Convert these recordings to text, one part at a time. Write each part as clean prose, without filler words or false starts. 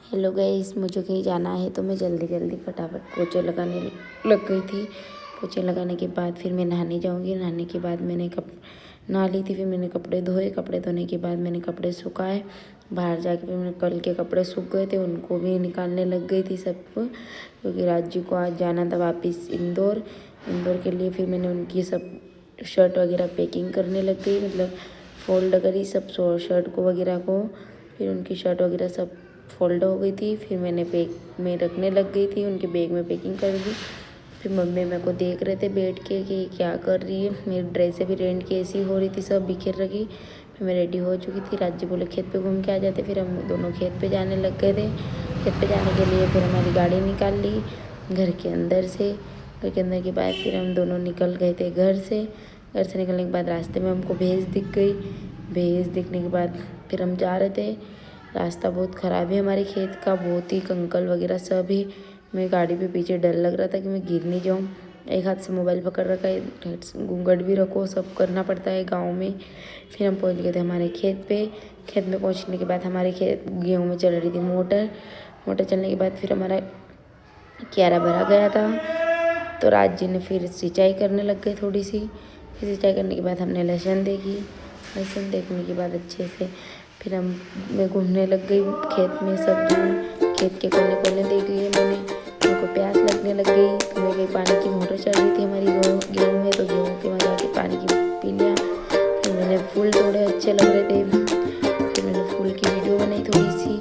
Hello guys, मुझे कहीं जाना है तो मैं जल्दी जल्दी फटाफट पोछे लगाने लग गई थी। पोछे लगाने के बाद फिर मैं नहाने जाऊंगी। नहाने के बाद मैंने नहा ली थी। फिर मैंने कपड़े धोए। कपड़े धोने के बाद मैंने कपड़े सुखाए। बाहर जाके फिर मैंने कल के कपड़े सूख गए थे, उनको भी निकालने लग गई थी सबको, क्योंकि राजू को आज जाना था वापस इंदौर के लिए। फिर मैंने उनकी सब शर्ट वगैरह पैकिंग करने लग गई, मतलब फोल्ड करी सब शर्ट को वगैरह को। फिर उनकी शर्ट वगैरह सब फोल्ड हो गई थी। फिर मैंने बैग में रखने लग गई थी, उनके बैग में पैकिंग कर दी। फिर मम्मी मेरे को देख रहे थे बैठ के कि क्या कर रही है। मेरी ड्रेसें भी रेंट की ऐसी हो रही थी, सब बिखेर रखी। फिर मैं रेडी हो चुकी थी। राज्य बोले खेत पे घूम के आ जाते। फिर हम दोनों खेत पे जाने लग गए थे। खेत पे जाने के लिए फिर हमारी गाड़ी निकाल ली घर के अंदर से। घर के अंदर के बाद फिर हम दोनों निकल गए थे घर से। घर से निकलने के बाद रास्ते में हमको भैंस दिख गई। भैंस दिखने के बाद फिर हम जा रहे थे। रास्ता बहुत ख़राब है हमारे खेत का, बहुत ही कंकल वगैरह सब है। मैं गाड़ी पे पीछे डर लग रहा था कि मैं गिर नहीं जाऊँ। एक हाथ से मोबाइल पकड़ रखा है, घूंघट भी रखो, सब करना पड़ता है गांव में। फिर हम पहुंच गए थे हमारे खेत पे। खेत में पहुंचने के बाद हमारे खेत गेहूँ में चल रही थी मोटर चलने के बाद फिर हमारा क्यारा भरा गया था। तो राज जी ने फिर सिंचाई करने लग गए थोड़ी सी। फिर सिंचाई करने के बाद हमने लहसुन देखी। लहसुन देखने के बाद अच्छे से फिर मैं घूमने लग गई खेत में। सब्जी खेत के कोने कोने देख लिए मैंने। मेरे को प्यास लगने लग गई तो मैं गई, पानी की मोटर चल रही थी हमारी गेहूँ में, तो गेहूँ के वहाँ जाके पानी की पी लिया। फिर मैंने फूल तोड़े, अच्छे लग रहे थे। फिर मैंने फूल की वीडियो बनाई थोड़ी सी।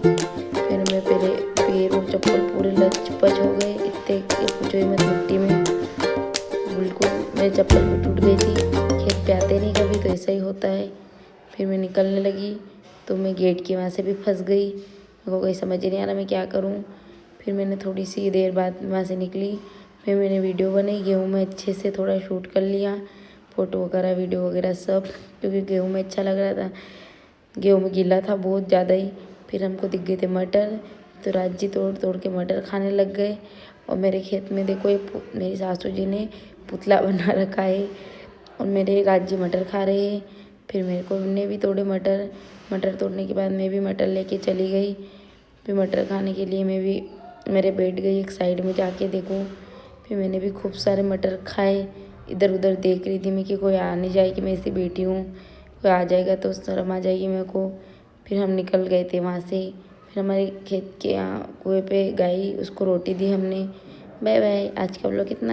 फिर मैं पैर और चप्पल पूरे लचपच हो गए, इतने पूछो ही मत, मिट्टी में बिल्कुल मेरी चप्पल भी टूट गई थी। खेत पे आते नहीं कभी, तो ऐसा ही होता है। फिर मैं निकलने लगी तो मैं गेट के वहाँ से भी फंस गई। मेरे को कोई समझ ही नहीं आ रहा मैं क्या करूँ। फिर मैंने थोड़ी सी देर बाद वहाँ से निकली। फिर मैंने वीडियो बनाई गेहूँ में, अच्छे से थोड़ा शूट कर लिया, फ़ोटो वगैरह वीडियो वगैरह सब, क्योंकि गेहूँ में अच्छा लग रहा था। गेहूँ में गीला था बहुत ज़्यादा ही। फिर हमको दिख गए थे मटर, तो राज्य तोड़ तोड़ के मटर खाने लग गए। और मेरे खेत में देखो मेरी सासू जी ने पुतला बना रखा है और मेरे राज्य मटर खा रहे हैं। फिर मेरे को ने भी तोड़े मटर तोड़ने के बाद मैं भी मटर लेके चली गई। फिर मटर खाने के लिए मैं भी मेरे बैठ गई एक साइड में जाके देखो। फिर मैंने भी खूब सारे मटर खाए। इधर उधर देख रही थी मैं कि कोई आ नहीं जाए कि मैं ऐसे बैठी हूँ, कोई आ जाएगा तो शर्म आ जाएगी मेरे को। फिर हम निकल गए थे वहाँ से। फिर हमारे खेत के यहाँ कुएं पे गाई, उसको रोटी दी हमने। Bye bye. आज का व्लॉग कितना